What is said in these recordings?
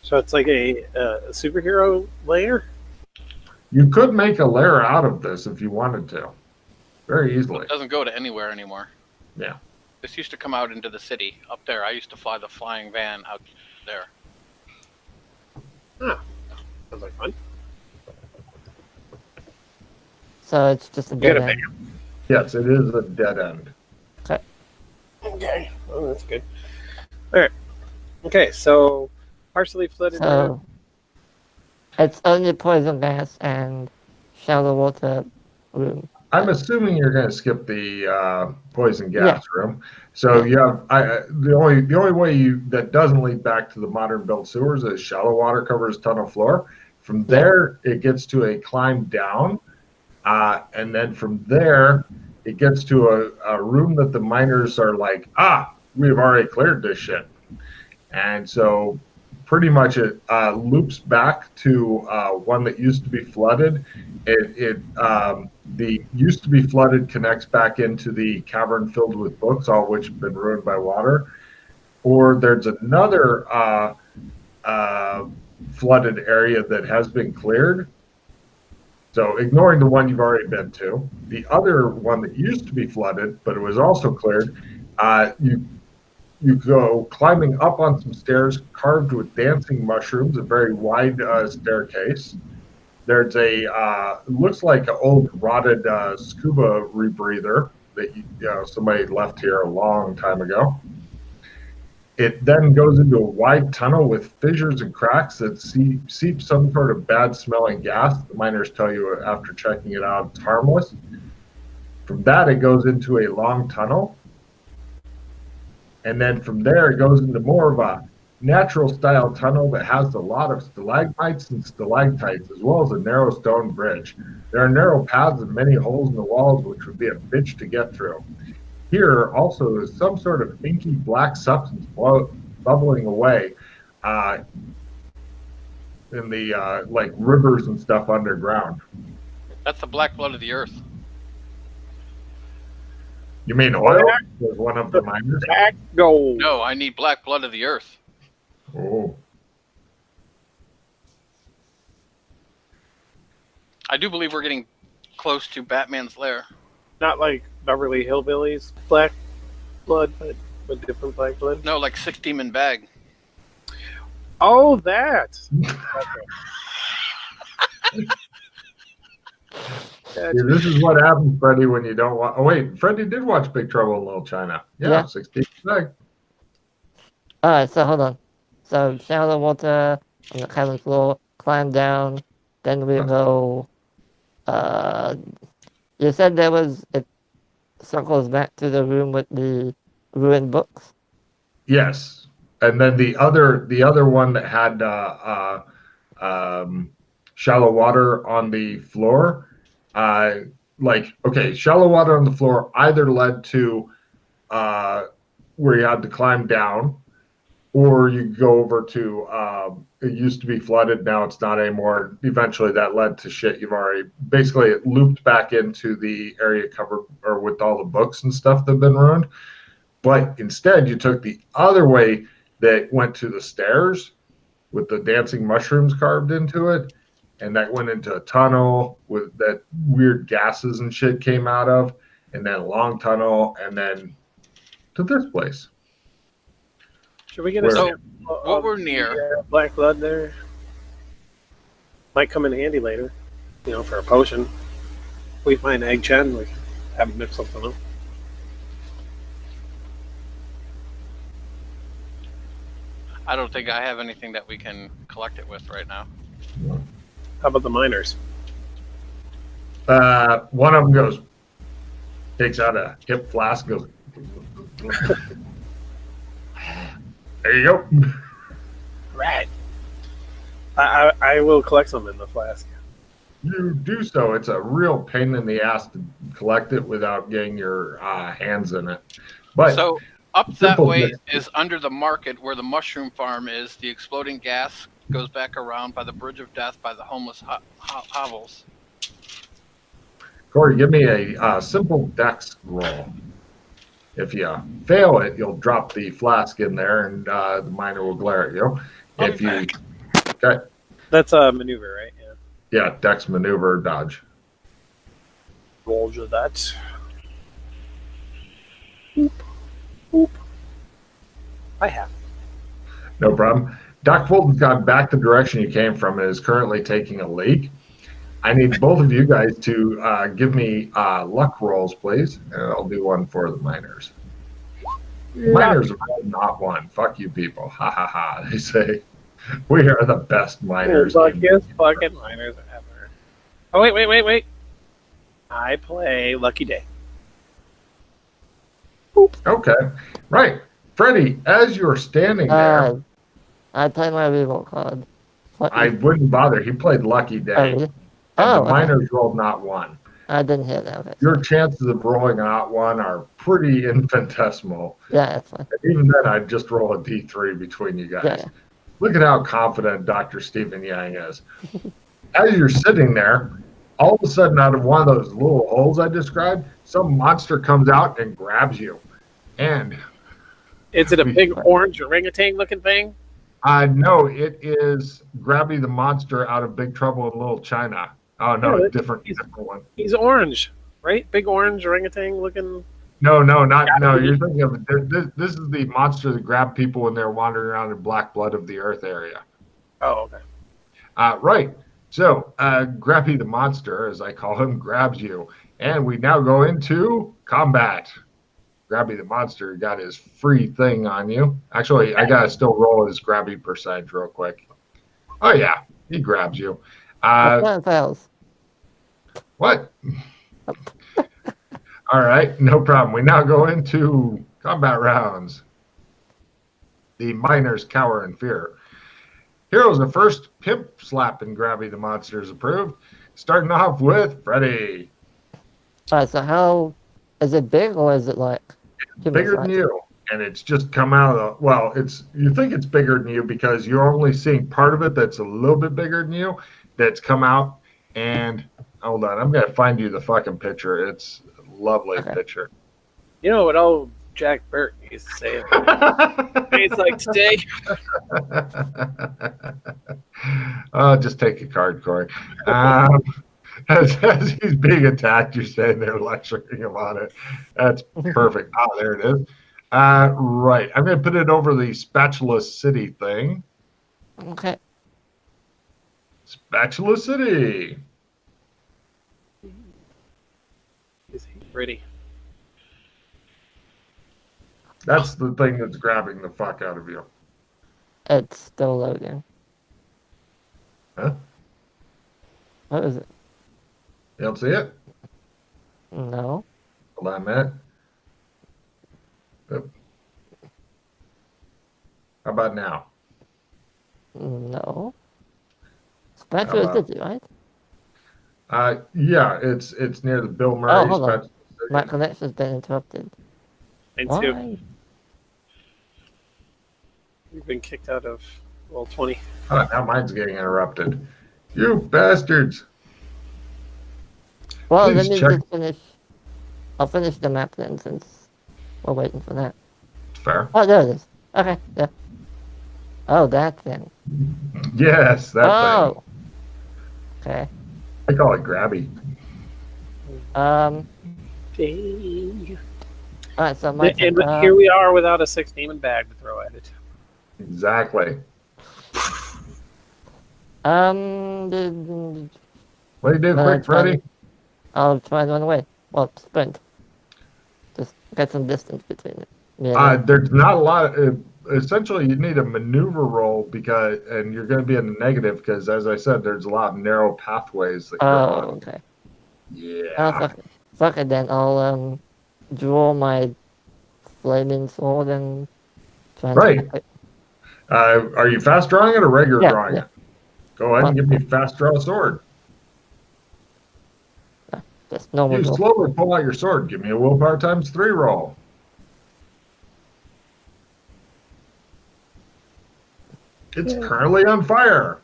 So it's like a superhero layer? You could make a layer out of this if you wanted to. Very easily. It doesn't go to anywhere anymore. Yeah. This used to come out into the city up there. I used to fly the flying van out there. Huh. Sounds like fun. So it's just a dead end. Yes, it is a dead end. Okay. Okay. Oh, that's good. All right. Okay, so partially flooded. So it's only poison gas and shallow water room. I'm assuming you're going to skip the poison gas room. So you have the only way that doesn't lead back to the modern built sewers is shallow water covers tunnel floor. From there, it gets to a climb down, and then from there, it gets to a room that the miners are like, we've already cleared this shit, and so pretty much it loops back to one that used to be flooded. The used to be flooded connects back into the cavern filled with books, all which have been ruined by water. Or there's another flooded area that has been cleared. So ignoring the one you've already been to, the other one that used to be flooded, but it was also cleared, you go climbing up on some stairs carved with dancing mushrooms, a very wide staircase. There's it looks like an old rotted scuba rebreather that somebody left here a long time ago. It then goes into a wide tunnel with fissures and cracks that seeps some sort of bad smelling gas. The miners tell you after checking it out it's harmless. From that it goes into a long tunnel. And then from there it goes into more of a natural style tunnel that has a lot of stalagmites and stalactites, as well as a narrow stone bridge. There are narrow paths and many holes in the walls, which would be a bitch to get through. Here also is some sort of inky black substance bubbling away in the like rivers and stuff underground. That's the black blood of the earth. You mean oil? Was one of the miners? Black gold. No, I need black blood of the earth. Oh. I do believe we're getting close to Batman's lair. Not like Beverly Hillbillies black blood, but different black blood. No, like 6 Demon Bag. Oh, that. Yeah, this is what happens, Freddie, when you don't watch. Oh, wait. Freddie did watch Big Trouble in Little China. Yeah. 16 bag. Alright, so hold on. So, shallow water on the cavern floor, climb down, then we go. You said it circles back to the room with the ruined books? Yes. And then the other one that had shallow water on the floor, shallow water on the floor either led to where you had to climb down, or you go over to it used to be flooded, now it's not anymore. Eventually that led to shit you've already basically it looped back into the area covered or with all the books and stuff that have been ruined. But instead you took the other way that went to the stairs with the dancing mushrooms carved into it, and that went into a tunnel with that weird gases and shit came out of, and then a long tunnel, and then to this place. Should we get a So, what we're near. Black blood there? Might come in handy later, for a potion. We find egg chen, we can have it mix something up. I don't think I have anything that we can collect it with right now. How about the miners? One of them takes out a hip flask, goes, there you go. Right. I will collect some in the flask. You do so. It's a real pain in the ass to collect it without getting your hands in it. But so up that way is under the market where the mushroom farm is. The exploding gas goes back around by the Bridge of Death by the homeless hovels. Corey, give me a simple dex roll. If you fail it, you'll drop the flask in there, and the miner will glare at you. If you Okay. That's a maneuver, right? Yeah. Yeah, dex, maneuver, dodge. Roger that. Boop. Boop. I have. No problem. Doc Fulton's gone back the direction you came from and is currently taking a leak. I need both of you guys to give me luck rolls, please. And I'll do one for the miners. Miners are not one. Fuck you people. Ha ha ha. They say we are the best miners. Luckiest fucking miners ever. Oh, wait. I play Lucky Day. Boop. Okay. Right. Freddie, as you're standing there, I play my reroll card. I wouldn't bother. He played Lucky Day. Oh, really? And the miners rolled not one. I didn't hear that. Okay. Your chances of rolling not one are pretty infinitesimal. Yeah, that's fine. And even then, I'd just roll a d3 between you guys. Yeah. Look at how confident Dr. Stephen Yang is. As you're sitting there, all of a sudden, out of one of those little holes I described, some monster comes out and grabs you. And is it a big orange orangutan looking thing? No, it is Grabby the Monster out of Big Trouble in Little China. Oh, no, Yeah, different one. He's orange, right? Big orange orangutan looking. No, you're thinking of this is the monster that grabbed people when they're wandering around in Black Blood of the Earth area. Oh, okay. Right. So, Grabby the Monster, as I call him, grabs you. And we now go into combat. Grabby the Monster got his free thing on you. Actually, I got to still roll his Grabby percentage real quick. Oh, yeah. He grabs you. Fails. What? All right. No problem. We now go into combat rounds. The miners cower in fear. Heroes are first. Pimp slapping Grabby the Monster is approved. Starting off with Freddy. All right, so how is it big or is it like bigger than you? And it's just come out of the, well, you think it's bigger than you because you're only seeing part of it that's a little bit bigger than you that's come out. And hold on, I'm gonna find you the fucking picture. It's a lovely picture. You know what old Jack Burt used to say? It's like today. Oh, just take a card, Corey. As he's being attacked, you're standing there lecturing him on it. That's perfect. Oh, there it is. Right. I'm going to put it over the Spatula City thing. Okay. Spatula City. Is he pretty? That's the thing that's grabbing the fuck out of you. It's still loading. Huh? What is it? You don't see it? No. Hold on a minute. Oop. How about now? No. Spatula City, right? Yeah, it's near the Bill Murray. Oh, hold on. My connection's been interrupted. Why? You've been kicked out of Roll 20. Oh, now mine's getting interrupted. You bastards! Well, Please let me check. just finish. I'll finish the map then, since we're waiting for that. Fair. Oh, there it is. Okay, yeah. Oh, that thing. Yes, that Oh. Okay. thing. I call it Grabby. Alright, so my And here we are without a 6-demon bag to throw at it. Exactly. the- What do you do quick, Freddy? I'll try to run away. Well, sprint. Just get some distance between it. Yeah. There's not a lot of, essentially you need a maneuver roll and you're going to be in the negative because, as I said, there's a lot of narrow pathways that you're on. Okay. Yeah. Oh, fuck it then. I'll draw my flaming sword and try and Right. attack it. Are you fast drawing it or regular Yeah, drawing yeah. it? Go ahead and give me fast draw sword. Just normal You draw. slowly pull out your sword. Give me a willpower times 3 roll. It's currently on fire.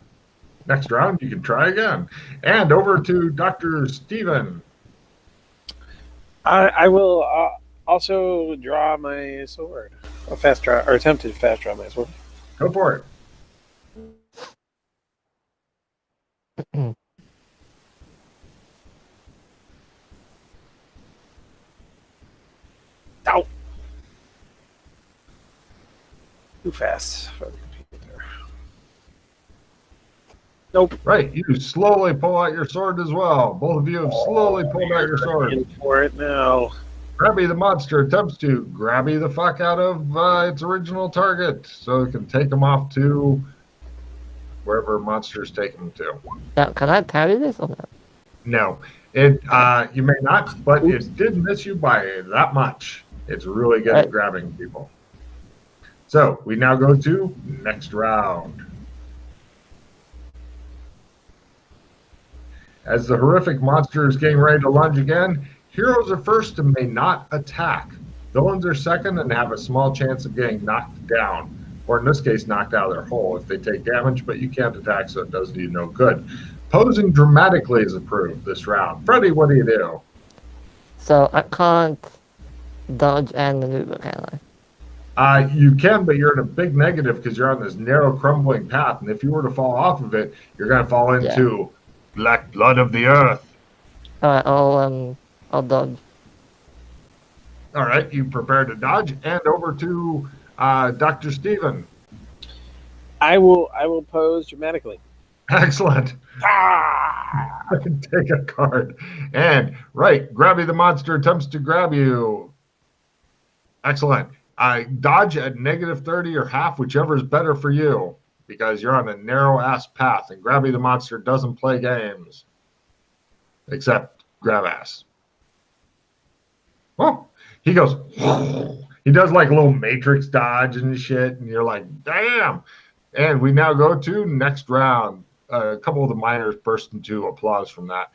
Next round, you can try again. And over to Dr. Steven. I will also draw my sword. Attempt to fast draw my sword. Go for it. Ow! Too fast for the computer. Nope. Right, you slowly pull out your sword as well. Both of you have slowly pulled out your sword. In for it now. Grabby the monster attempts to grabby the fuck out of its original target so it can take him off to wherever monsters take him to. Now, can I parry this or not? No, you may not, but it did miss you by that much. It's really good at grabbing people. So we now go to next round. As the horrific monster is getting ready to lunge again, heroes are first and may not attack. Villains are second and have a small chance of getting knocked down, or in this case, knocked out of their hole if they take damage, but you can't attack, so it does you no good. Posing dramatically is approved this round. Freddy, what do you do? So I can't dodge and maneuver, can I? You can, but you're in a big negative because you're on this narrow, crumbling path, and if you were to fall off of it, you're going to fall into black blood of the earth. Alright, I'll dodge. All right, you prepare to dodge, and over to Dr. Steven. I will pose dramatically. Excellent. Take a card. And, right, Grabby the monster attempts to grab you. Excellent. Dodge at -30 or half, whichever is better for you, because you're on a narrow-ass path, and Grabby the monster doesn't play games. Except grab ass. Oh, he goes, he does like a little matrix dodge and shit, and you're like, damn. And we now go to next round. A couple of the miners burst into applause from that.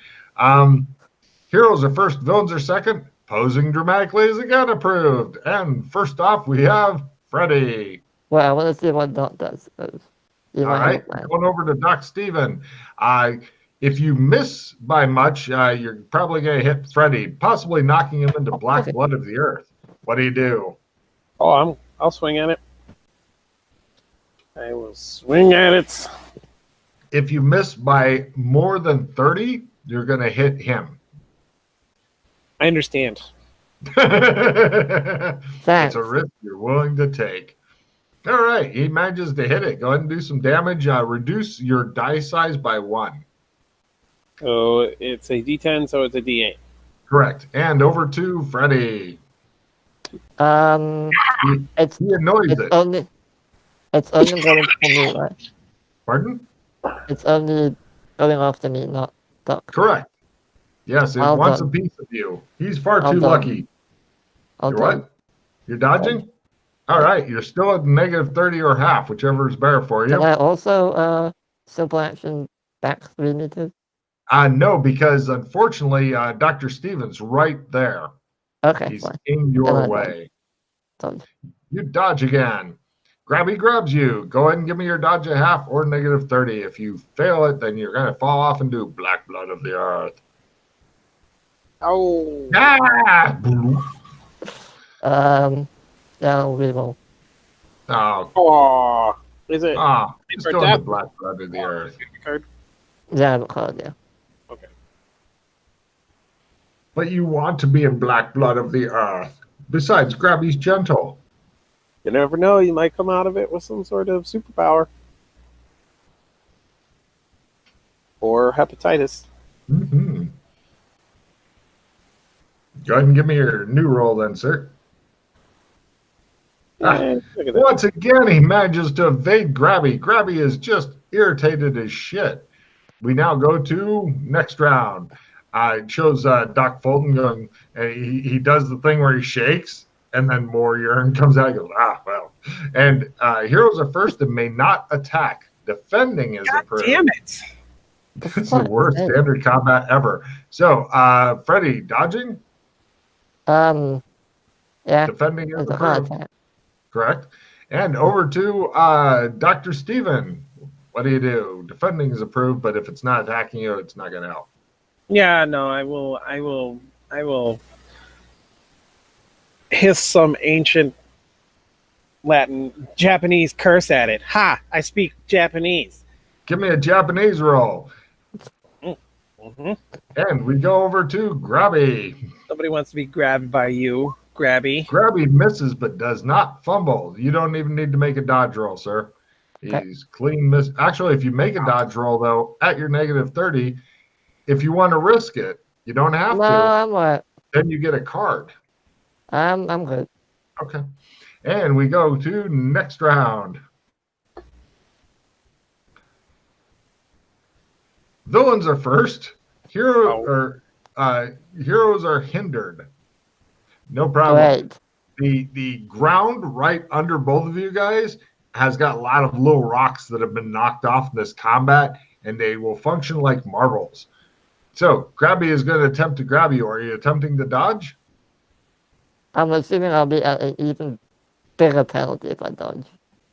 Heroes are first, villains are second. Posing dramatically is again approved. And first off, we have Freddy. Well, I want to see what Doc does. All right, going over to Doc Steven. If you miss by much, you're probably going to hit Freddy, possibly knocking him into black blood of the earth. What do you do? Oh, I'll swing at it. I will swing at it. If you miss by more than 30, you're going to hit him. I understand. It's a risk you're willing to take. All right, he manages to hit it. Go ahead and do some damage. Reduce your die size by 1. Oh, it's a D10, so it's a D8. Correct. And over to Freddy. He annoys it. It's only going for me, right? Pardon? It's only going after me, not Doc. Correct. Yes, it wants a piece of you. He's far too lucky. You're what? You're dodging? All right, you're still at -30 or half, whichever is better for you. Can I also simple action back 3 meters? No, because unfortunately, Dr. Steven's right there. Okay, he's fine. in your way. You dodge again. Grabby grabs you. Go ahead and give me your dodge at half or -30. If you fail it, then you're going to fall off into black blood of the earth. Oh. Ah! Now we will. Oh. Is it? It's still in the black blood of the earth. Card? Yeah, I have a card, yeah. Okay. But you want to be in black blood of the earth. Besides, Grabby's gentle. You never know. You might come out of it with some sort of superpower. Or hepatitis. Mm-hmm. Go ahead and give me your new roll then, sir. Once again, he manages to evade Grabby. Grabby is just irritated as shit. We now go to next round. It shows Doc Fulton going, he does the thing where he shakes, and then more urine comes out. He goes, well. And heroes are first and may not attack. Defending is approved. Damn it. It's the worst standard combat ever. So, Freddy, dodging? Yeah. Defending is approved. Correct. And over to Dr. Steven. What do you do? Defending is approved, but if it's not attacking you, it's not going to help. Yeah, no, I will hiss some ancient Japanese curse at it. Ha! I speak Japanese. Give me a Japanese roll. Mm-hmm. And we go over to Grabby. Somebody wants to be grabbed by you, Grabby. Grabby misses but does not fumble. You don't even need to make a dodge roll, sir. Okay. He's clean miss. Actually, if you make a dodge roll, though, at your negative 30, if you want to risk it, you don't have No, to. I'm right. Then you get a card. I'm good. Okay. And we go to next round. Villains are first. Heroes are hindered. No problem. Great. The ground right under both of you guys has got a lot of little rocks that have been knocked off in this combat, and they will function like marbles. So, Grabby is going to attempt to grab you. Are you attempting to dodge? I'm assuming I'll be at an even bigger penalty if I dodge.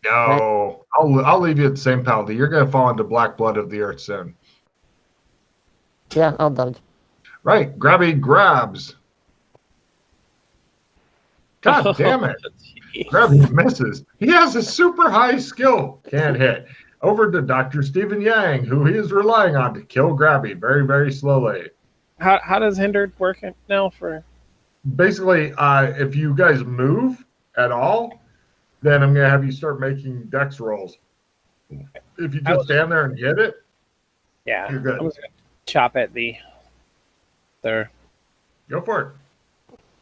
No. I'll leave you at the same penalty. You're going to fall into black blood of the earth soon. Yeah, I'll dodge. Right. Grabby grabs. God damn it. Grabby misses. He has a super high skill. Can't hit. Over to Dr. Stephen Yang, who he is relying on to kill Grabby very, very slowly. How does hindered work now for? Basically, if you guys move at all, then I'm going to have you start making dex rolls. If you just stand there and hit it, yeah, you're good. I'm just gonna chop at there. Go for it.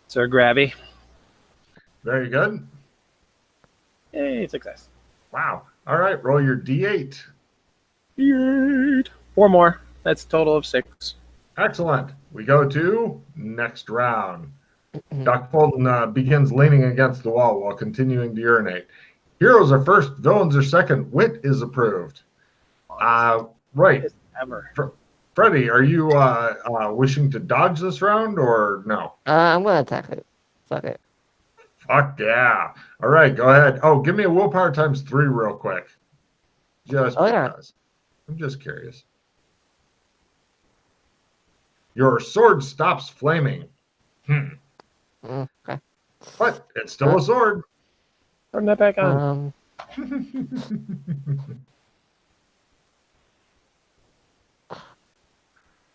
Sir Grabby. Very good. Yay, success. Wow. All right, roll your D8. D8. 4 more. That's a total of 6. Excellent. We go to next round. Dr. Fulton begins leaning against the wall while continuing to urinate. Heroes are first, villains are second. Wit is approved. Right. Ever. Freddie, are you wishing to dodge this round or no? I'm gonna attack it. Fuck it. Fuck yeah. All right, go ahead. Oh, give me a willpower times 3 real quick. Just because. I'm just curious. Your sword stops flaming. Okay. But it's still a sword. Turn that back on.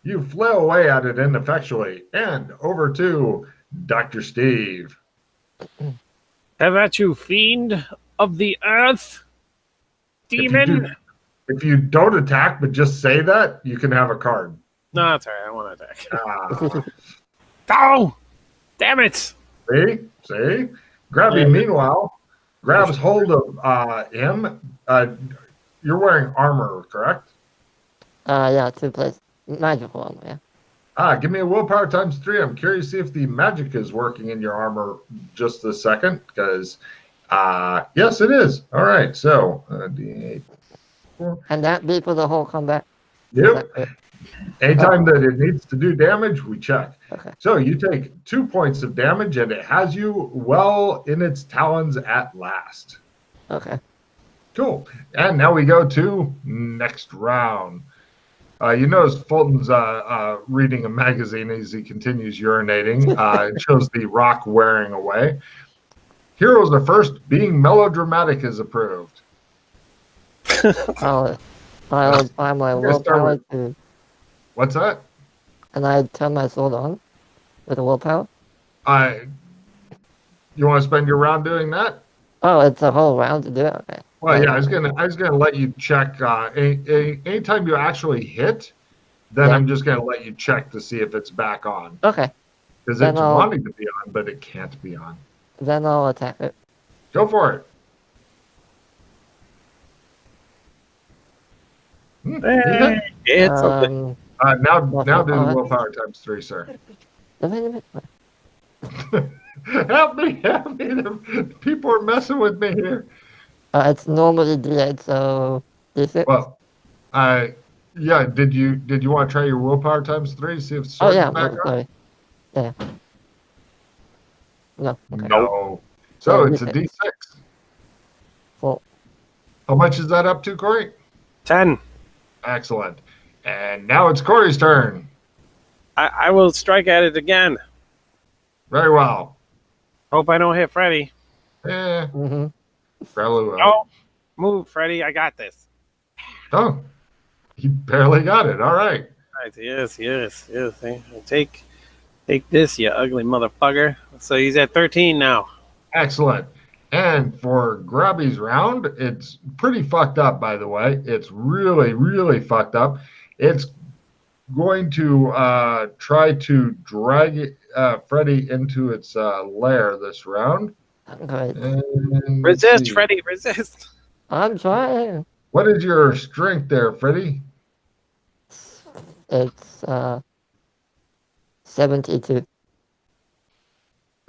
You flail away at it ineffectually. And over to Dr. Steve. Have at you, fiend of the earth, demon. If you don't attack but just say that, you can have a card. No, that's all right. I want to attack. Ah. Oh! Damn it! See? Grabby, meanwhile, grabs hold of him. You're wearing armor, correct? Yeah, 2 places. Magical armor, yeah. Give me a willpower times 3. I'm curious to see if the magic is working in your armor just a second, because yes, it is. All right, so D8. And that be for the whole combat? Yep. Anytime that it needs to do damage, we check. Okay. So you take 2 points of damage, and it has you well in its talons at last. Okay. Cool. And now we go to next round. You notice Fulton's reading a magazine as he continues urinating. It shows the rock wearing away. Heroes are first. Being melodramatic is approved. I'll apply my willpower to... What's that? Can I turn my sword on with a willpower? You want to spend your round doing that? Oh, it's a whole round to do it? Okay. Well, yeah, I was gonna let you check. Anytime you actually hit, then I'm just gonna let you check to see if it's back on. Okay. Because it's wanting to be on, but it can't be on. Then I'll attack it. Go for it. Hey, it's something. Now do the willpower times 3, sir. Help me! People are messing with me here. It's normally D8, so D6. Well, yeah. Did you want to try your willpower times 3? See if it's back on? Sorry. Yeah. No. Okay. No. So it's a D6. 4. How much is that up to, Corey? 10. Excellent. And now it's Corey's turn. I will strike at it again. Very well. Hope I don't hit Freddy. Probably will. Oh, move, Freddy. I got this. Oh, he barely got it. All right. right. Yes. Eh? Take this, you ugly motherfucker. So he's at 13 now. Excellent. And for Grubby's round, it's pretty fucked up, by the way. It's really, really fucked up. It's going to try to drag Freddy into its lair this round. Great. And Resist, Freddy, resist. I'm trying. What is your strength there, Freddy? It's 72.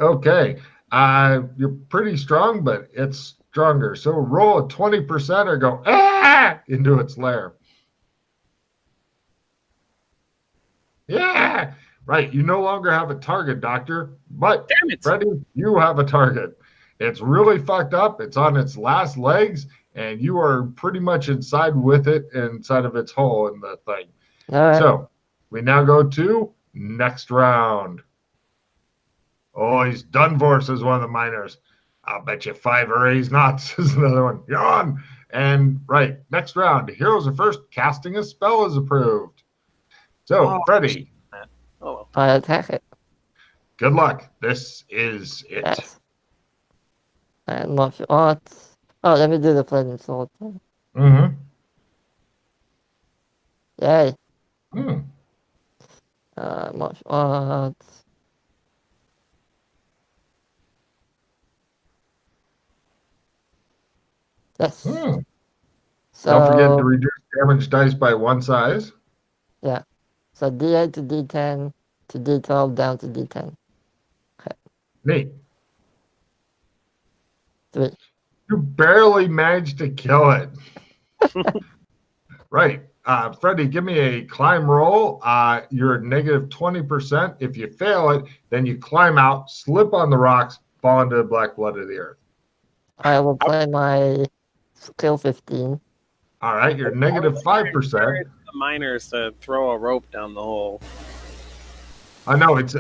Okay. You're pretty strong, but it's stronger. So roll a 20% or go into its lair. Yeah. Right. You no longer have a target, Doctor. But Damn it. Freddy, you have a target. It's really fucked up. It's on its last legs, and you are pretty much inside with it, inside of its hole in the thing. All right. So we now go to next round. Oh, he's done for, says one of the miners. I'll bet you 5 or 8 he's not, says another one. You're on. And right, next round. Heroes are first. Casting a spell is approved. So, Freddy. Oh, I attack it. Good luck. This is it. Yes. And martial arts. Oh, let me do the flaming sword. Mm-hmm. Yay. Mm. Martial arts. Yes. Mm. So, Don't forget to reduce damage dice by 1 size. yeah. So D8 to D10 to D12 down to D10. Neat. 3. You barely managed to kill it. Right. Freddy, give me a climb roll. You're negative 20%. If you fail it, then you climb out, slip on the rocks, fall into the black blood of the earth. I will play my skill 15. All right. You're negative 5%. The miners to throw a rope down the hole. I know it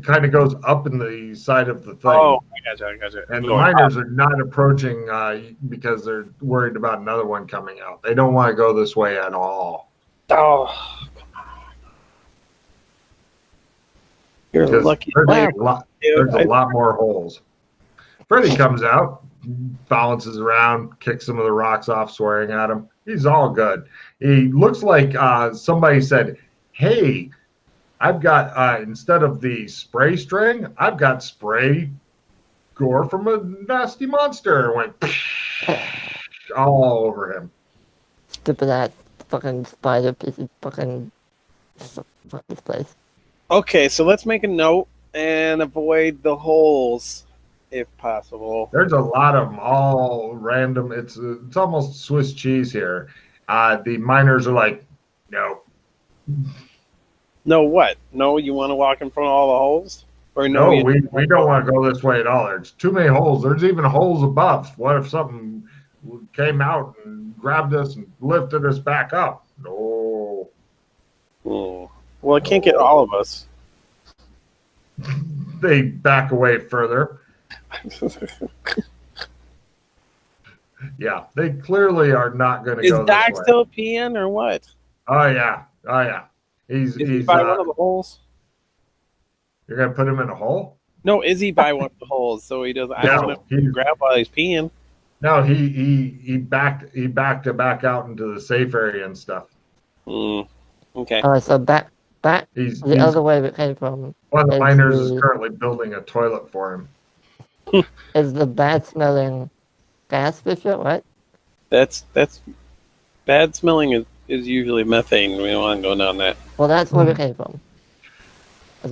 kind of goes up in the side of the thing. Oh, I gotcha. And the miners are not approaching because they're worried about another one coming out. They don't want to go this way at all. Oh, come on. You're Because lucky. there's a lot more holes. Freddy comes out, balances around, kicks some of the rocks off, swearing at him. He's all good. He looks like somebody said, hey, I've got, instead of the spray string, I've got spray gore from a nasty monster. And went all over him. Stupid ass fucking spider piece of fucking fuck this place. Okay, so let's make a note and avoid the holes if possible. There's a lot of them, all random. It's almost Swiss cheese here. The miners are like, no. No, what? No, you want to walk in front of all the holes? Or No, you we don't want to go this way at all. There's too many holes. There's even holes above. What if something came out and grabbed us and lifted us back up? No. Oh. Well, it can't get all of us. They back away further. Yeah, they clearly are not going to go Is this Doc way. still peeing or what? Oh yeah. Is he by one of the holes? You're going to put him in a hole? No, is he by one of the holes so he doesn't? I don't want him to grab while he's peeing. No, he backed to back out into the safe area and stuff. Okay. Alright, so back He's the other way we came from. one of the is miners is the- currently building a toilet for him. Is the bad smelling gas fisher, right? That's bad smelling is usually methane. We don't want to go down that. Well, that's where we came from.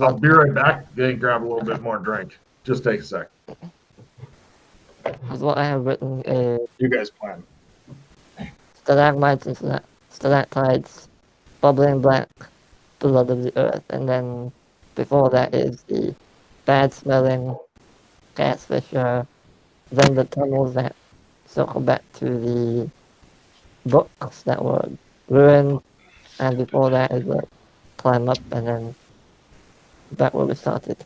I'll be right back. They grab a little bit more drink. Just take a sec. That's what I have written is You guys plan. stalagmites and stalactites, bubbling black blood of the earth, and then before that is the bad smelling gas fisher, then the tunnels that circle back to the books that were ruined, and before that is the climb up and then back where we started.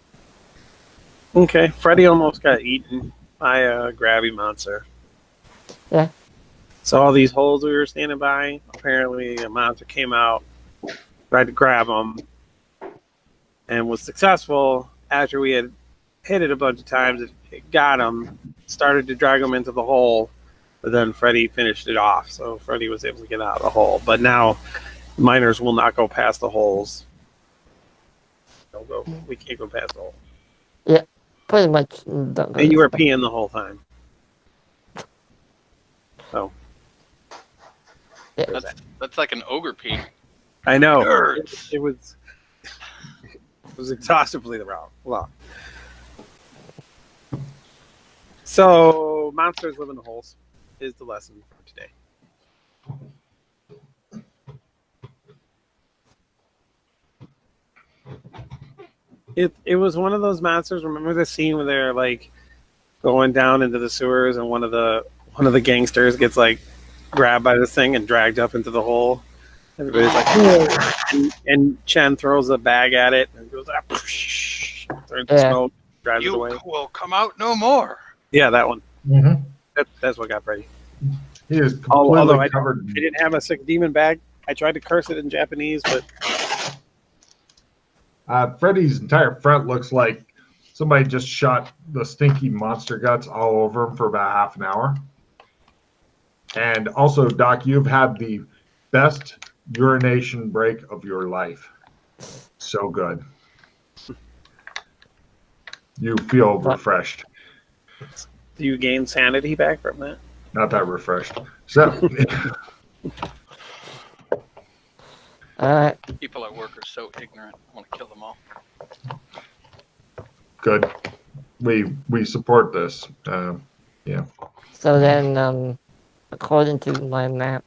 Okay. Freddy almost got eaten by a grabby monster. Yeah. So all these holes we were standing by, apparently a monster came out, tried to grab him, and was successful. After we had hit it a bunch of times, it got him, started to drag him into the hole, but then Freddy finished it off. So Freddy was able to get out of the hole. But now miners will not go past the holes. We can't go past the hole. Yeah, pretty much. Don't go And you this were way. peeing the whole time. So That's like an ogre pee. I know Nerds. it was exhaustively long. So monsters live in the holes is the lesson for today. It was one of those monsters. Remember the scene where they're like going down into the sewers and one of the gangsters gets like grabbed by this thing and dragged up into the hole. Everybody's like, "Whoa." And Chen throws a bag at it and goes up, turns to smoke, drives it away. You will come out no more. Yeah, that one. Mm-hmm. That's what got Freddy. He is Although completely I covered. didn't have a sick demon bag. I tried to curse it in Japanese, but Freddy's entire front looks like somebody just shot the stinky monster guts all over him for about half an hour. And also, Doc, you've had the best urination break of your life. So good. You feel refreshed. do you gain sanity back from that? Not that refreshed. So, People at work are so ignorant. I want to kill them all. good. We support this. Yeah. So then, according to my map,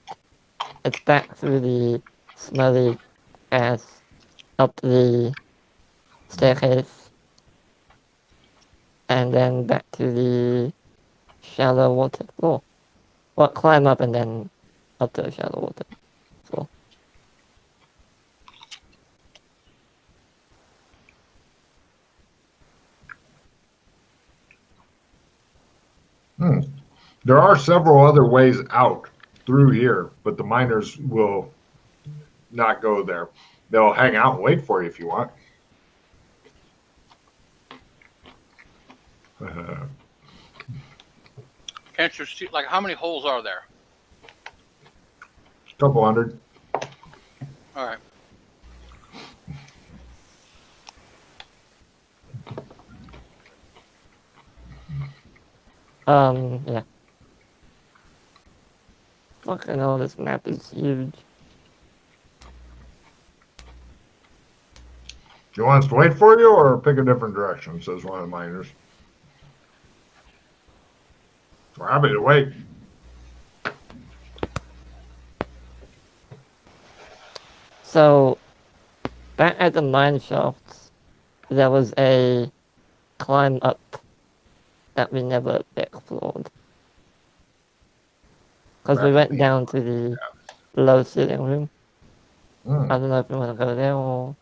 it's back through the smelly ass, up the staircase, and then back to the shallow water floor. Well, climb up and then up to the shallow water floor. There are several other ways out through here, but the miners will not go there. They'll hang out and wait for you if you want. Can't you see? Like, how many holes are there? Couple hundred. All right. Yeah. Fucking hell, this map is huge. Do you want us to wait for you or pick a different direction, says one of the miners. We're happy to wait. So, back at the mine shafts, there was a climb up that we never explored. Because we went down to the low ceiling room. I don't know if you want to go there or...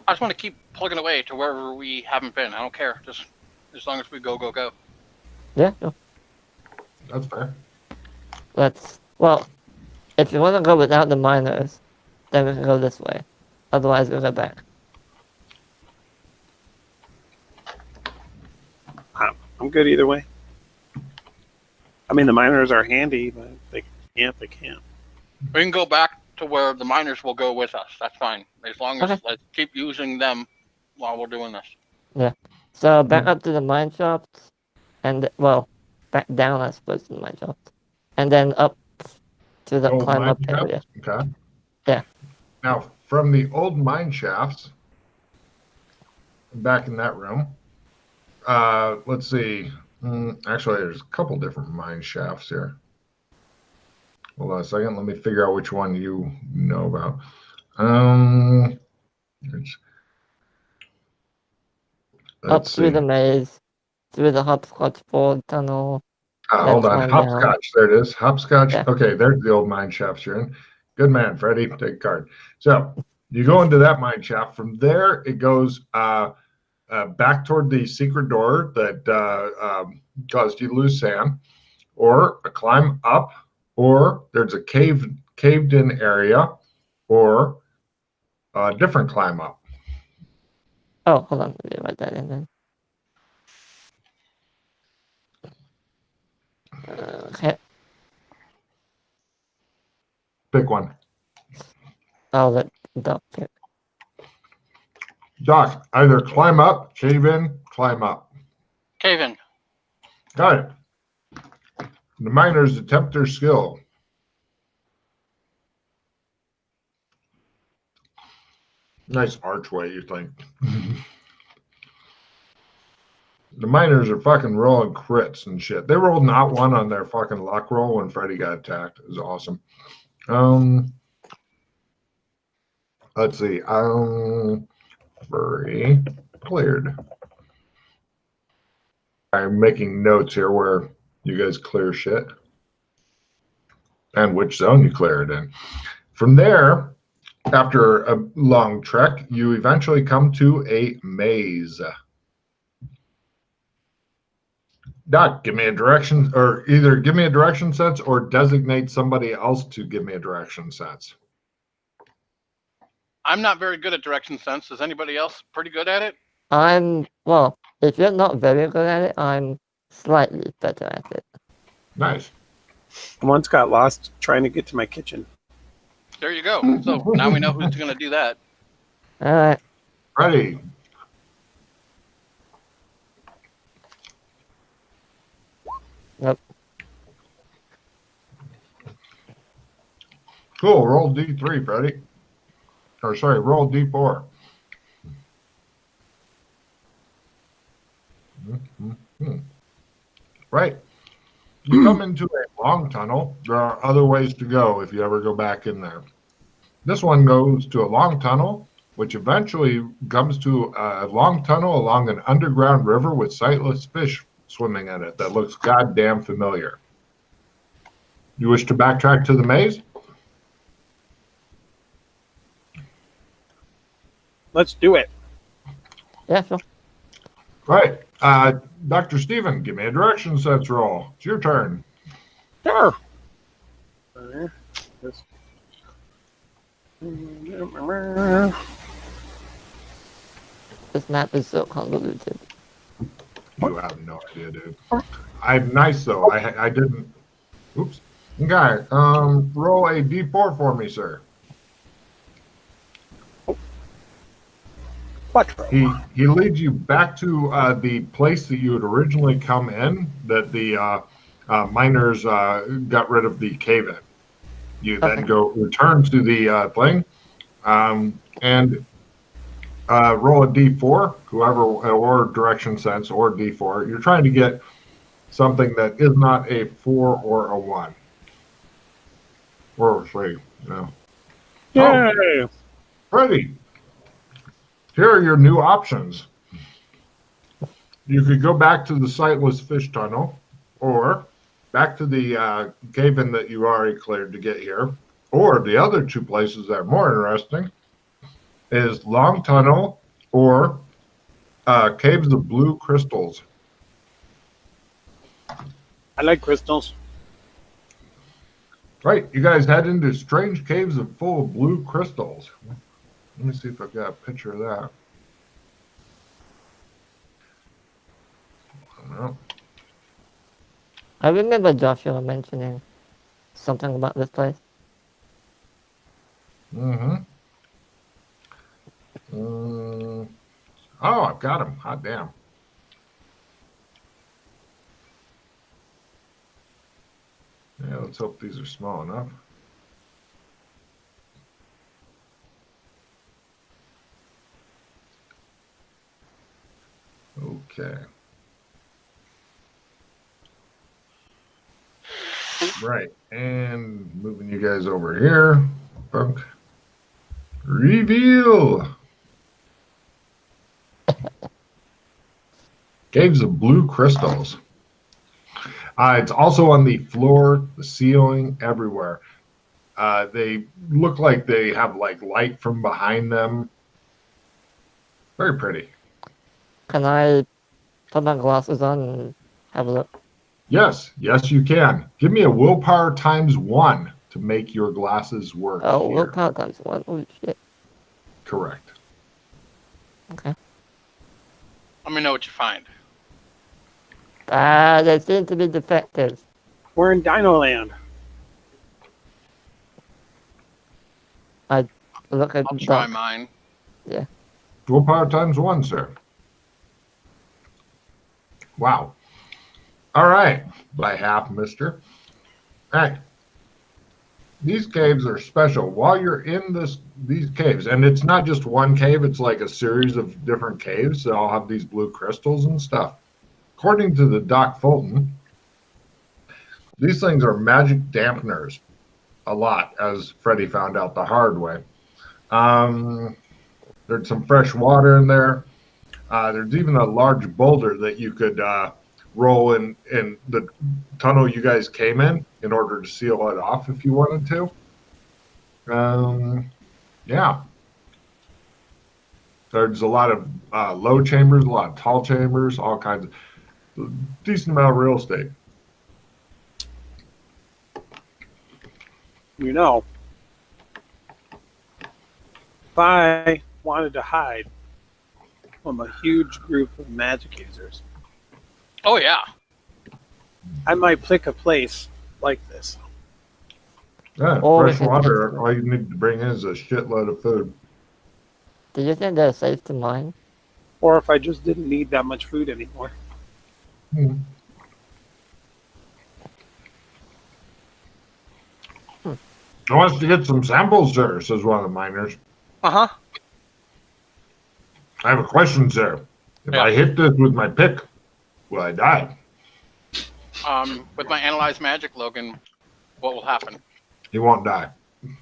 I just want to keep plugging away to wherever we haven't been. I don't care. Just as long as we go. Yeah, sure. That's fair. Well, if you want to go without the miners, then we can go this way. Otherwise, we'll go back. I'm good either way. I mean, the miners are handy, but they can't. We can go back to where the miners will go with us. That's fine. As long as let's keep using them while we're doing this. Yeah. So back up to the mine shafts, and back down, I suppose, to the mine shafts, and then up to the Old climb mine up shafts? area. Okay. Yeah. Now, from the old mine shafts, back in that room, let's see. Actually, there's a couple different mine shafts here. Hold on a second. Let me figure out which one you know about. Up through the maze, through the hopscotch board tunnel. Hold on. Hopscotch. There it is. Hopscotch. Yeah. Okay, there's the old mine shafts you're in. Good man, Freddie. Take a card. So you go into that mine shaft. From there, it goes back toward the secret door that caused you to lose Sam, or a climb up, or there's a caved in area, or a different climb up. Oh, hold on. Let me write that in then. Okay. Pick one. I'll let Doc pick. Doc, either climb up, cave in, climb up. Cave in. Got it. The miners attempt their skill. Nice archway, you think. The miners are fucking rolling crits and shit. They rolled not one on their fucking luck roll when Freddy got attacked. It was awesome. Let's see. Furry cleared. I'm making notes here where you guys clear shit and which zone you clear it in. From there, after a long trek, you eventually come to a maze. Doc, give me a direction, or either give me a direction sense or designate somebody else to give me a direction sense. I'm not very good at direction sense. Is anybody else pretty good at it? Well, if you're not very good at it, I'm slightly better at it. Nice. I once got lost trying to get to my kitchen. There you go. So now we know who's going to do that. All right. Ready. Nope. Cool. Roll D3, Freddy. Or sorry, roll D4. Right. You come into a long tunnel. There are other ways to go if you ever go back in there. This one goes to a long tunnel, which eventually comes to a long tunnel along an underground river with sightless fish swimming in it that looks goddamn familiar. You wish to backtrack to the maze? Let's do it. Yeah, sure. Right. Dr. Steven, give me a direction sense roll. It's your turn. Sure. This map is so convoluted. You have no idea, dude. I'm nice though. I didn't. Oops. Okay. Roll a D4 for me, sir. Quattro. He leads you back to the place that you had originally come in, that the miners got rid of the cave in. You then return to the thing, and roll a D4, whoever, or direction sense, or D4. You're trying to get something that is not a 4 or a 1. Or a 3, no. Yay! Oh, Freddy, here are your new options. You could go back to the sightless fish tunnel, or back to the cave-in that you already cleared to get here, or the other two places that are more interesting is Long Tunnel or Caves of Blue Crystals. I like crystals. Right, you guys head into strange caves full of blue crystals. Let me see if I've got a picture of that. I don't know. I remember Joshua mentioning something about this place. Mm-hmm. Oh, I've got him. Hot damn. Yeah, let's hope these are small enough. Okay. Right, and moving you guys over here. Bunk. Reveal. Caves of Blue Crystals. It's also on the floor, the ceiling, everywhere. They look like they have like light from behind them. Very pretty. Can I put my glasses on and have a look? Yes, you can. Give me a willpower ×1 to make your glasses work. Oh, here. willpower ×1. Holy shit. Correct. Okay. Let me know what you find. They seem to be defective. We're in Dino Land. I look at I'll the try dock. mine. Yeah. Willpower ×1, sir. Wow. All right. By half, mister. All right. These caves are special. While you're in these caves, and it's not just one cave, it's like a series of different caves that all have these blue crystals and stuff. According to the Doc Fulton, these things are magic dampeners a lot, as Freddie found out the hard way. There's some fresh water in there. There's even a large boulder that you could roll in the tunnel you guys came in order to seal it off if you wanted to. Yeah. There's a lot of low chambers, a lot of tall chambers, all kinds of decent amount of real estate. You know, if I wanted to hide from a huge group of magic users, Oh yeah. I might pick a place like this. Yeah, Or fresh we could water. just- All you need to bring in is a shitload of food. Do you think they're safe to mine? Or if I just didn't need that much food anymore. Hmm. I want to get some samples, sir, says one of the miners. Uh-huh. I have a question, sir. If Yeah. I hit this with my pick, will I die? With my analyze magic, Logan, what will happen? He won't die.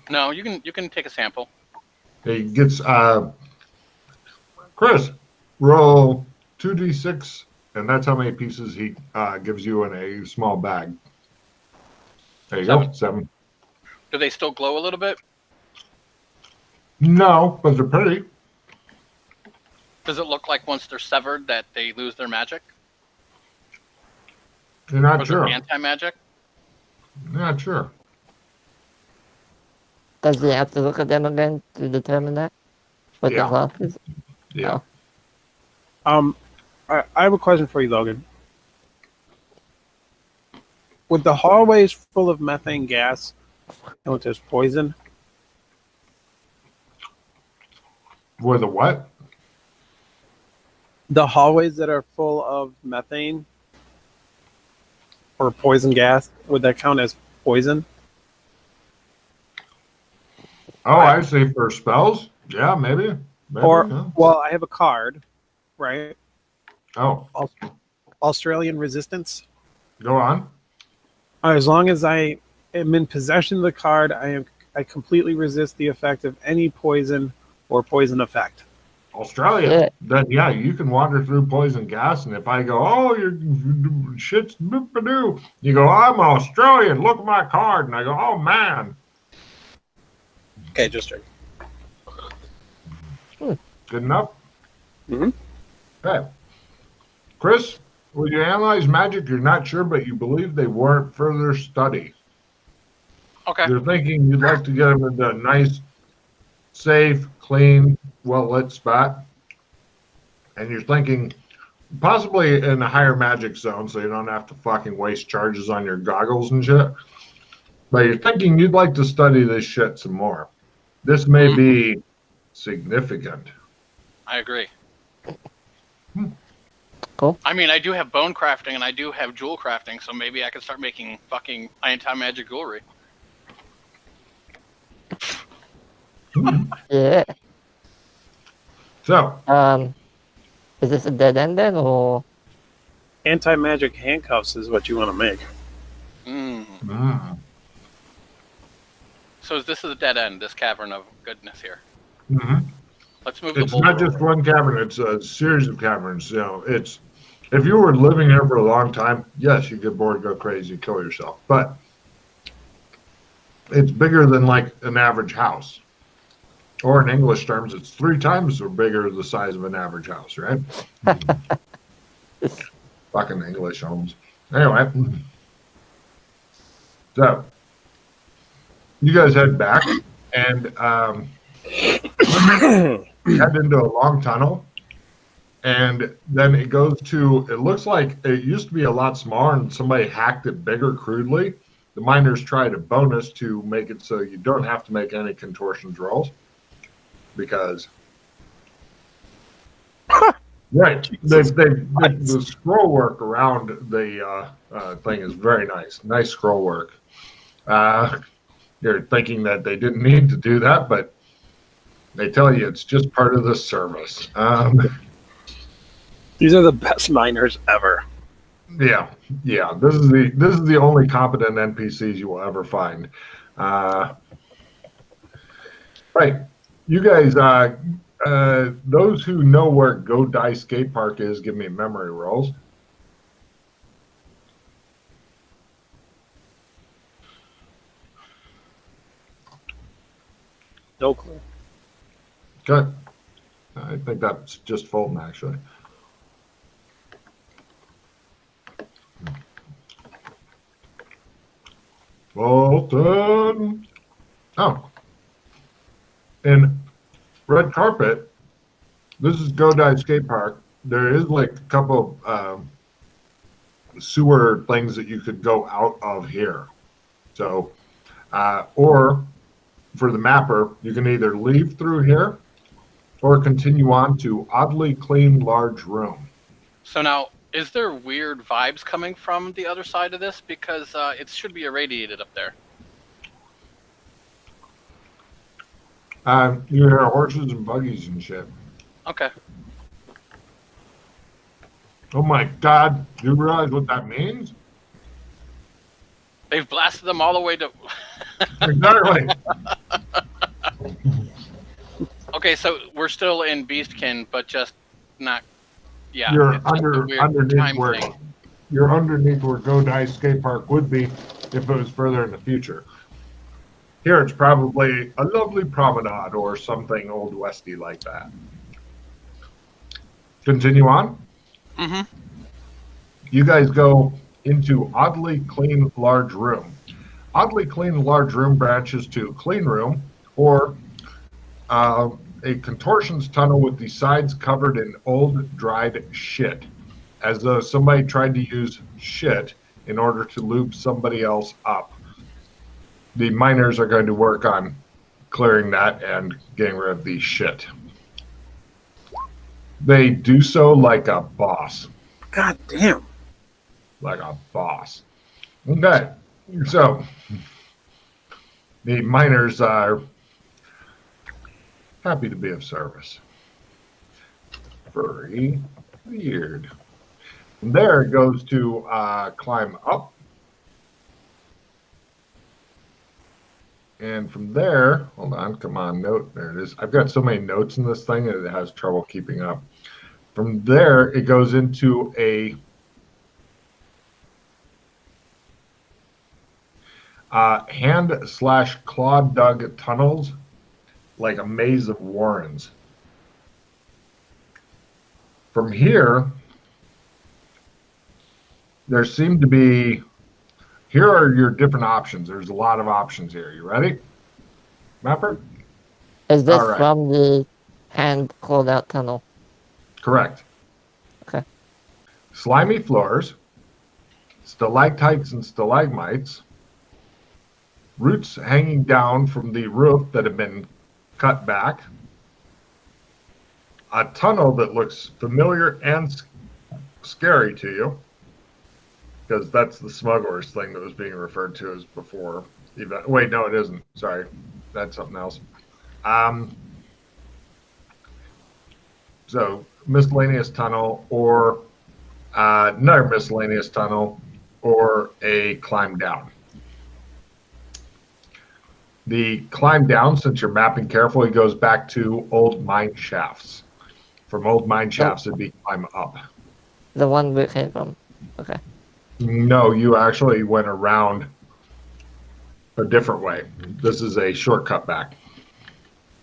No, you can take a sample. He gets Chris, roll 2d6, and that's how many pieces he gives you in a small bag. There you go, 7. Do they still glow a little bit? No, but they're pretty. Does it look like once they're severed that they lose their magic? You're not Or sure. their anti-magic? Not sure. Does he have to look at them again to determine that? With Yeah. the glasses? Yeah. Oh. I have a question for you, Logan. With the hallways full of methane gas, and with this poison, With a what? the hallways that are full of methane or poison gas, would that count as poison? Oh, I see. For spells? Yeah, maybe. Or, yeah. well, I have a card, right? Oh, Australian resistance. go on. As long as I am in possession of the card, I completely resist the effect of any poison or poison effect. Australia. Yeah. Then yeah, you can wander through poison gas, and if I go, oh, your shit's boop-a-doo, you go, I'm Australian. Look at my card, and I go, oh man. Okay, just check. Good enough. Mhm. Okay. Chris, when you analyze magic, you're not sure, but you believe they warrant further study. Okay. You're thinking you'd like to get them into a nice, safe, clean, well-lit spot. And you're thinking possibly in a higher magic zone so you don't have to fucking waste charges on your goggles and shit. But you're thinking you'd like to study this shit some more. This may be significant. I agree. Cool. I mean, I do have bone crafting and I do have jewel crafting, so maybe I could start making fucking anti-magic jewelry. Yeah. So, Is this a dead end then, or? Anti-magic handcuffs is what you want to make. So this is a dead end, this cavern of goodness here. mhm. Let's move the It's boulder not just over. one cavern, it's a series of caverns. You know, it's if you were living here for a long time, yes, you get bored, go crazy, kill yourself. But it's bigger than like an average house. Or in English terms, it's 3 times or bigger the size of an average house, right? Fucking English homes. Anyway, so you guys head back and head into a long tunnel. And then it goes to, it looks like it used to be a lot smaller and somebody hacked it bigger crudely. The miners tried a bonus to make it so you don't have to make any contortions rolls. Because, right, the scroll work around the thing is very nice. Nice scroll work. You're thinking that they didn't need to do that, but they tell you it's just part of the service. These are the best miners ever. Yeah. This is the only competent NPCs you will ever find. Right. You guys, those who know where Go Die Skate Park is, give me memory rolls. No clue. Okay. I think that's just Fulton, actually. Fulton. Oh. And Red Carpet, this is Go Die Skate Park. There is like a couple sewer things that you could go out of here. So, or for the mapper, you can either leave through here or continue on to Oddly Clean Large Room. So now, is there weird vibes coming from the other side of this? Because it should be irradiated up there. You hear horses and buggies and shit. Okay. Oh my God, do you realize what that means? They've blasted them all the way to... Exactly. Okay, so we're still in Beastkin, but just not... Yeah, You're underneath where thing. You're underneath where Go Die Skate Park would be if it was further in the future. Here it's probably a lovely promenade or something old westy like that. Continue on. Mm-hmm. You guys go into Oddly Clean Large Room. Oddly Clean Large Room branches to Clean Room or a contortions tunnel with the sides covered in old dried shit, as though somebody tried to use shit in order to lube somebody else up. The miners are going to work on clearing that and getting rid of the shit. They do so like a boss. God damn. Like a boss. Okay, so the miners are happy to be of service. Very weird. From there it goes to climb up. And from there, hold on, come on, note, there it is. I've got so many notes in this thing that it has trouble keeping up. From there, it goes into a hand/claw dug tunnels, like a maze of warrens. From here, there seem to be, here are your different options. There's a lot of options here. You ready, Mapper? Is this from the hand called out tunnel? Correct. Okay. Slimy floors, stalactites and stalagmites, roots hanging down from the roof that have been cut back, a tunnel that looks familiar and scary to you, because that's the smugglers thing that was being referred to as before. Wait, no, it isn't. Sorry, that's something else. So miscellaneous tunnel, or another miscellaneous tunnel, or a climb down. The climb down, since you're mapping carefully, goes back to old mine shafts. From old mine shafts, it'd be climb up. The one we came from. Okay. No, you actually went around a different way. This is a shortcut back.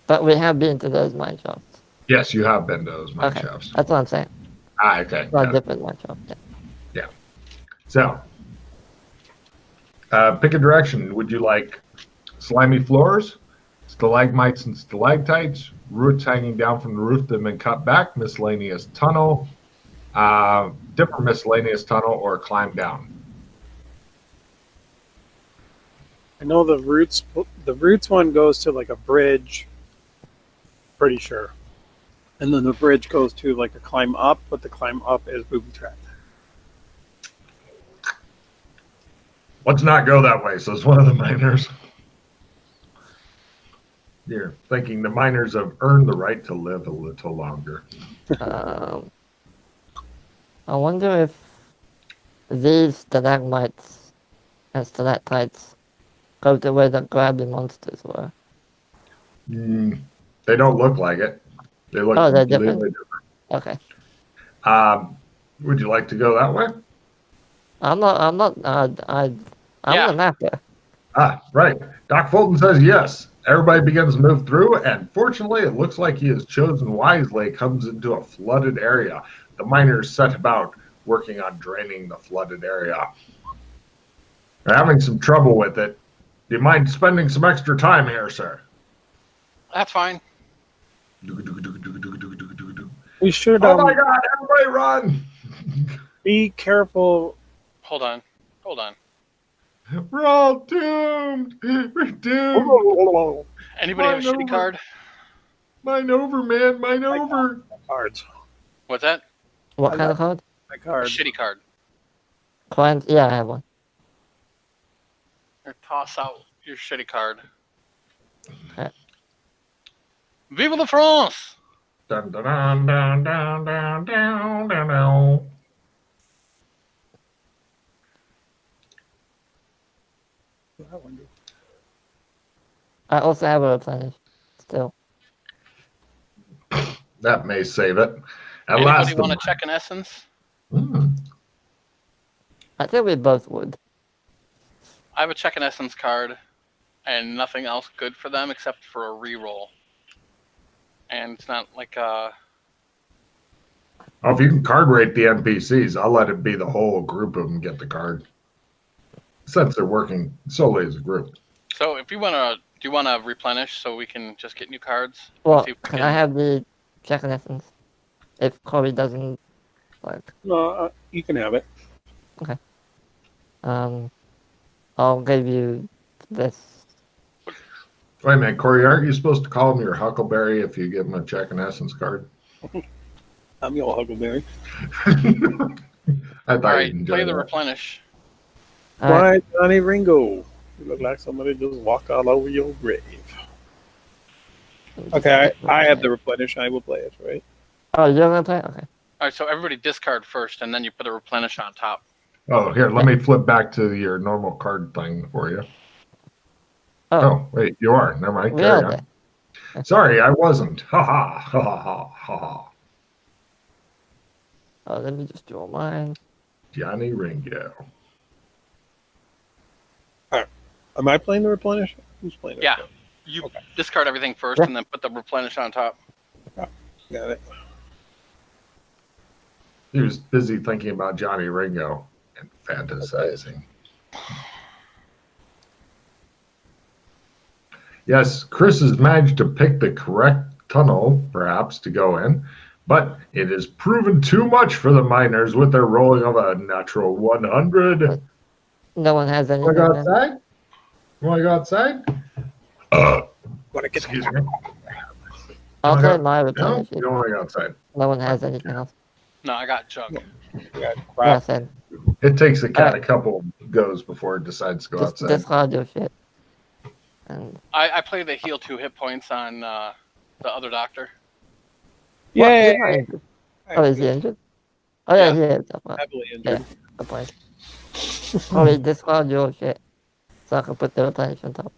But we have been to those mine shafts. Yes, you have been to those mine shafts. That's what I'm saying. Ah, okay. It's not a different mine shaft. Yeah. So, pick a direction. Would you like slimy floors, stalagmites and stalactites, roots hanging down from the roof that have been cut back, miscellaneous tunnel, different miscellaneous tunnel, or climb down? I know the roots. The roots one goes to like a bridge. Pretty sure. And then the bridge goes to like a climb up, but the climb up is booby trapped. Let's not go that way, says one of the miners. You're thinking the miners have earned the right to live a little longer. I wonder if these stalagmites and stalactites go to where the grabby monsters were. They don't look like it. They look Oh, they're completely different? different. Okay. Would you like to go that way? I'm the mapper. Right. Doc Fulton says yes. Everybody begins to move through, and fortunately, it looks like he has chosen wisely. Comes into a flooded area. The miners set about working on draining the flooded area. They're having some trouble with it. Do you mind spending some extra time here, sir? That's fine. We should. Oh my God! Everybody run! Be careful. Hold on. We're all doomed. We're doomed. Anybody have a shitty card? Mine over, man. Mine over. Cards. What's that? What kind of card? My A card. shitty card. Coins? Yeah, I have one. Or toss out your shitty card. Okay. Vive la France! Dun, dun, dun, dun, dun, dun, dun, dun, dun. I also have a replenish. Still. That may save it. At Anybody last, want to check an essence? I think we both would. I have a check an essence card, and nothing else good for them except for a reroll. And it's not like Oh, if you can card rate the NPCs, I'll let it be the whole group of them get the card. Since they're working solely as a group. So if you want to, do you want to replenish so we can just get new cards? Well, See if we can I have the check in essence? If Corey doesn't like. No, you can have it. Okay. I'll give you this. Wait a minute, Corey, aren't you supposed to call him your Huckleberry if you give him a check and essence card? I'm your Huckleberry. I thought Alright, you'd enjoy play the that. replenish. Why, Johnny Ringo? You look like somebody just walked all over your grave. Okay, I have the replenish. I will play it, right? Oh, you're gonna play? Okay. Alright, so everybody discard first, and then you put a replenish on top. Oh, here, let me flip back to your normal card thing for you. Oh, wait, you are. Never mind. Carry on. Sorry, I wasn't. Ha ha ha ha ha ha. Oh, let me just draw mine. Johnny Ringo. Am I playing the replenish? Who's playing it? Yeah, you discard everything first, and then put the replenish on top. Got it. He was busy thinking about Johnny Ringo and fantasizing. Yes, Chris has managed to pick the correct tunnel, perhaps, to go in, but it has proven too much for the miners with their rolling of a natural 100. No one has anything. Want to go outside? Want to go outside? Excuse me. I'll play my No, replenish. you don't want to go outside. No one has anything else. No, I got junk. Yeah, Crap. same. It takes the cat a couple goes before it decides to go Just outside. discard your shit. And I play the heal 2 hit points on the other doctor. What? Yay! He's not injured. Oh, is he injured? Oh yeah, Yeah. he is. Okay. Heavily Yeah, injured. good point. Corey, discard your shit. So I can put the replenish on top.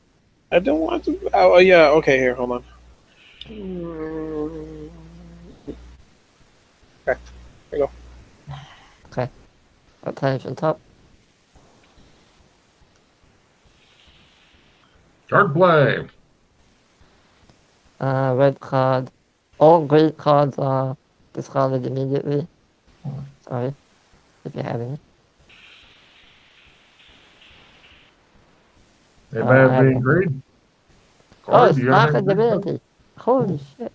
I don't want to. Oh, yeah. Okay, here, hold on. Okay, here you go. Okay. Replenish on top. Card play. Red card. All green cards are discarded immediately. Sorry, if you have any. Anybody agreed? Corey, do you have Spark of anything? Divinity. Holy shit.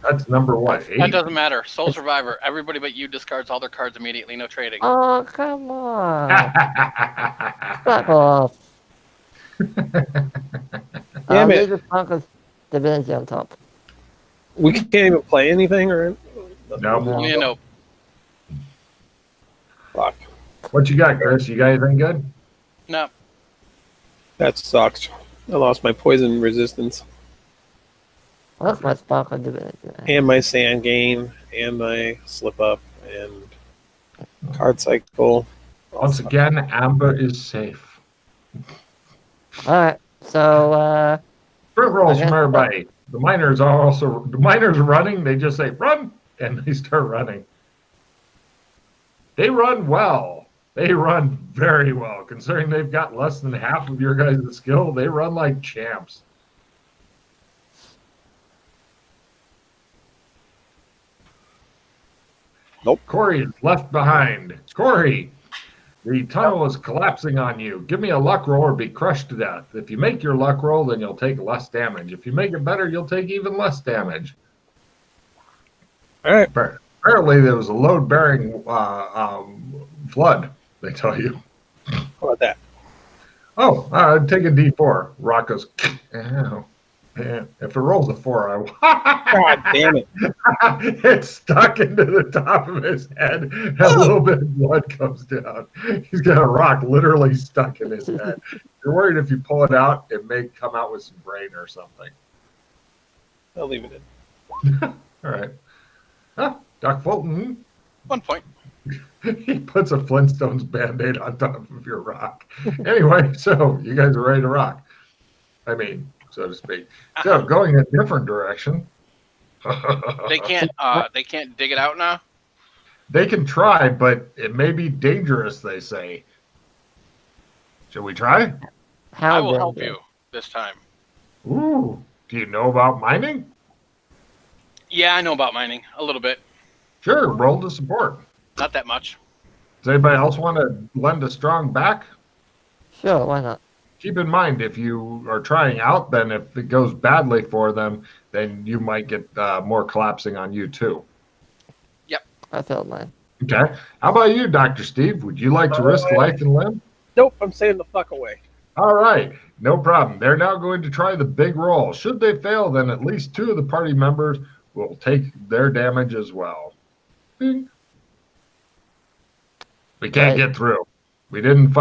That's number what? That 8? doesn't matter. Soul Survivor. Everybody but you discards all their cards immediately. No trading. Oh, come on. Fuck off. Damn it. Leave the Spark of Divinity on top. We can't even play anything or. No. Only a nope. Fuck. What you got, Chris? You got anything good? No. That sucks. I lost my poison resistance. What's my Spark of Divinity? And my sand gain. And my slip up. And card cycle. Once again, Amber is safe. Alright, so, Sprint rolls from everybody. The miners are running. They just say, run! And they start running. They run well. They run very well. Considering they've got less than half of your guys' skill, they run like champs. Nope. Corey is left behind. Corey, the tunnel is collapsing on you. Give me a luck roll or be crushed to death. If you make your luck roll, then you'll take less damage. If you make it better, you'll take even less damage. All right. Apparently, there was a load-bearing flood, they tell you. How about that? Oh, take a D4. Rock goes, ow. Man, if it rolls a 4, God damn it. It's stuck into the top of his head, and a little bit of blood comes down. He's got a rock literally stuck in his head. You're worried if you pull it out, it may come out with some brain or something. I'll leave it in. All right. Huh, Doc Fulton. 1 point. He puts a Flintstones Band-Aid on top of your rock. Anyway, so you guys are ready to rock. I mean, so to speak. So going a different direction. They can't dig it out now? They can try, but it may be dangerous, they say. Shall we try? I will help you this time. Ooh. Do you know about mining? Yeah, I know about mining. A little bit. Sure, roll to support. Not that much. Does anybody else want to lend a strong back? Sure, why not? Keep in mind, if you are trying out, then if it goes badly for them, then you might get more collapsing on you too. Yep. I failed mine. Okay. How about you, Dr. Steve? Would you like to risk life and limb? Nope, I'm staying the fuck away. All right. No problem. They're now going to try the big roll. Should they fail, then at least 2 of the party members will take their damage as well. Bing. We can't get through. We didn't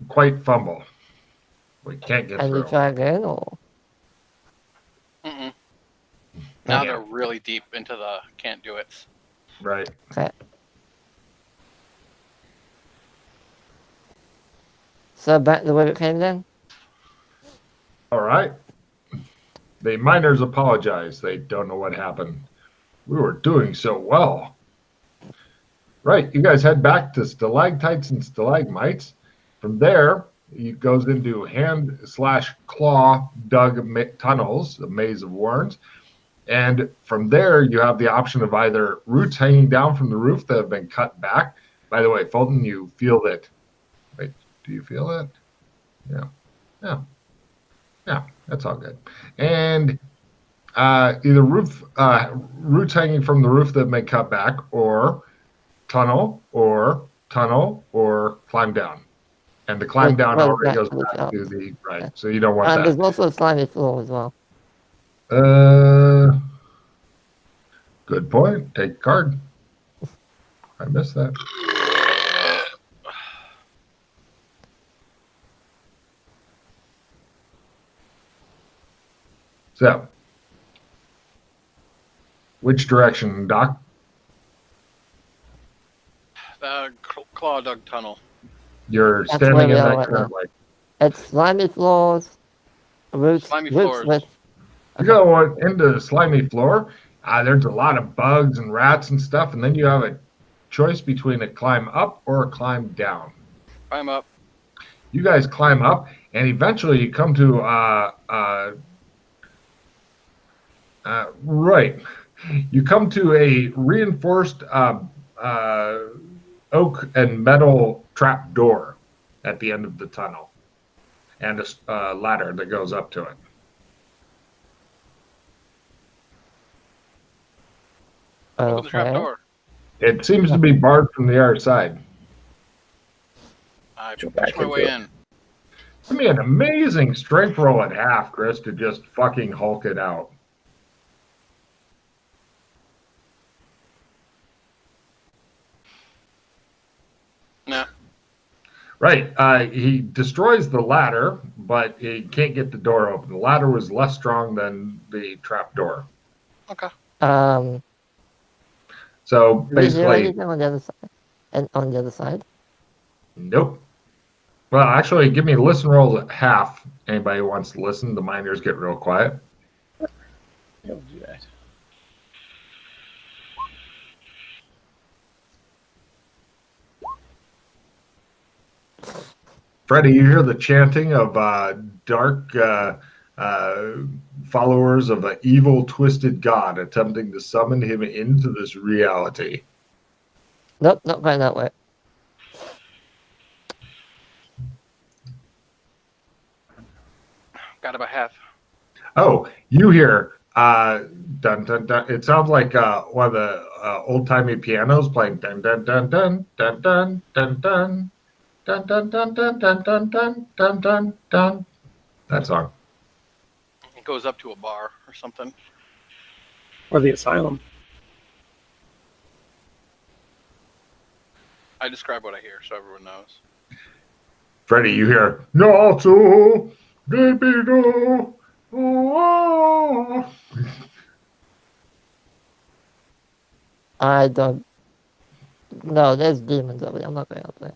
quite fumble. We can't get Can through. you try again, or? Mm-mm. Now Okay. they're really deep into the can't do it. Right. Okay. So back the way it came then? All right. The miners apologize. They don't know what happened. We were doing so well. Right. You guys head back to stalactites and stalagmites. From there, it goes into hand/claw dug tunnels, a maze of warrens. And from there, you have the option of either roots hanging down from the roof that have been cut back. By the way, Fulton, you feel that. Wait, do you feel that? Yeah. Yeah. Yeah, that's all good. And either roots hanging from the roof that have been cut back, or tunnel, or climb down. And the climb down already goes back to the right. Yeah. So you don't want that. There's also a slimy floor as well. Good point. Take a card. I missed that. So, which direction, Doc? The claw dug tunnel. You're That's standing where in we are that right currently. It's slimy floors, roots floors. with. You go into the slimy floor. There's a lot of bugs and rats and stuff, and then you have a choice between a climb up or a climb down. Climb up. You guys climb up, and eventually you come to right. You come to a reinforced oak and metal trap door at the end of the tunnel. and a ladder that goes up to it. Open the trap Okay. door. It seems to be barred from the other side. I Go push back my into way it. in. Give me an amazing strength roll at half, Chris, to just fucking Hulk it out. Nah. Right. He destroys the ladder, but he can't get the door open. The ladder was less strong than the trap door. Okay. So Is there basically, anything on the other side? And on the other side? nope. Well, actually, give me listen rolls at half. Anybody who wants to listen, the miners get real quiet. He'll do that. Freddie, you hear the chanting of dark followers of an evil, twisted god attempting to summon him into this reality. Nope, not going that way. Got about half. Oh, you hear dun dun dun. It sounds like one of the old timey pianos playing dun dun dun dun dun dun dun dun dun dun dun dun dun dun dun dun dun dun. That song. It goes up to a bar or something. Or the asylum. I describe what I hear so everyone knows. Freddie, you hear Natsu Debido. I don't. No, there's demons over there. I'm not going up there.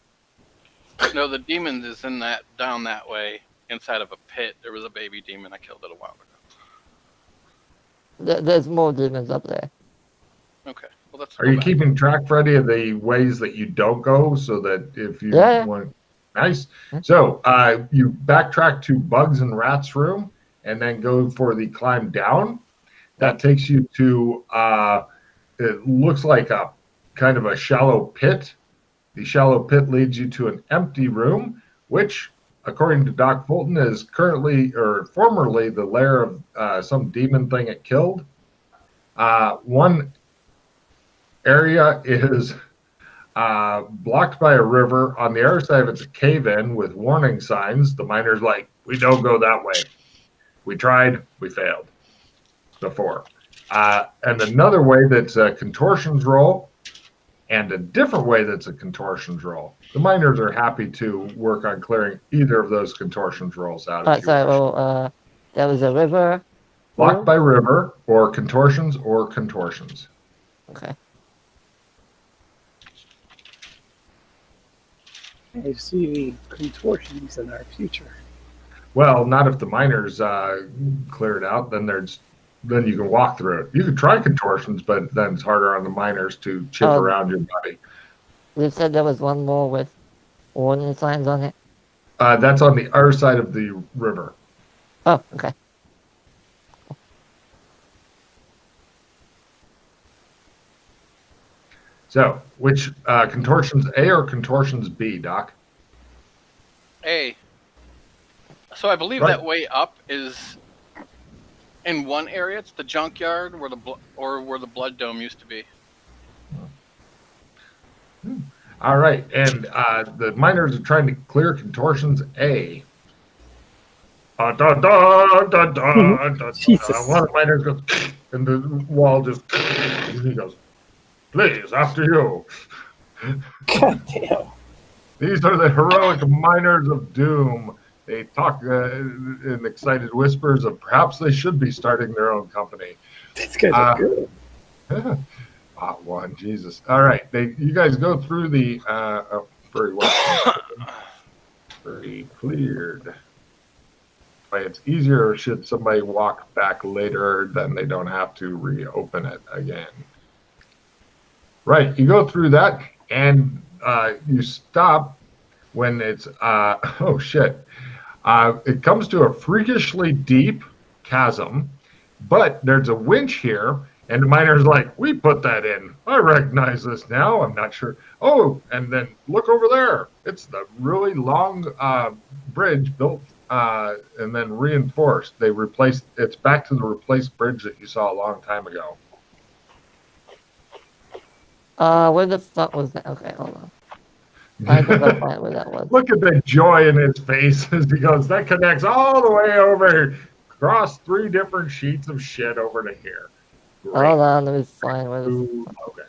No, the demon is in that down that way, inside of a pit. There was a baby demon. I killed it a while ago. There's more demons up there. Okay. Well, that's. Are you keeping track, Freddie, of the ways that you don't go so that if you Yeah. want. Nice. So you backtrack to Bugs and Rats' room and then go for the climb down. That takes you to, it looks like a kind of a shallow pit. The shallow pit leads you to an empty room, which, according to Doc Fulton, is currently or formerly the lair of some demon thing it killed. One area is blocked by a river. On the other side, it's a cave-in with warning signs. The miner's like, we don't go that way. We tried, we failed before. And another way that's a contortions roll, and a different way that's a contortions roll. The miners are happy to work on clearing either of those contortions rolls out. Alright, so there was a river. Blocked by river, or contortions, or contortions. Okay. I see the contortions in our future. Well, not if the miners clear it out. Then you can walk through it. You could try contortions, but then it's harder on the miners to chip around your body. You said there was one more with warning signs on it? That's on the other side of the river. Oh, okay. So, which contortions A or contortions B, Doc? A. So I believe that way up is in one area. It's the junkyard where the blood dome used to be. All right, and the miners are trying to clear contortions A. One of the miners goes, and the wall just, and he goes, please, after you. God damn. These are the heroic miners of doom. They talk in excited whispers of perhaps they should be starting their own company. These guys are good. One, Jesus. All right, you guys go through the very well. Very cleared. It's easier should somebody walk back later, then they don't have to reopen it again. Right, you go through that, and you stop when it's, oh shit. It comes to a freakishly deep chasm, but there's a winch here, and the miner's like, we put that in. I recognize this now. I'm not sure. Oh, and then look over there. It's the really long bridge built and then reinforced. They replaced. It's back to the replaced bridge that you saw a long time ago. Where the fuck was that? Okay, hold on. I think I'll find where that was. Look at the joy in his face as he goes, that connects all the way over, across 3 different sheets of shit over to here. Great. Hold on, let me find where this. Ooh, okay.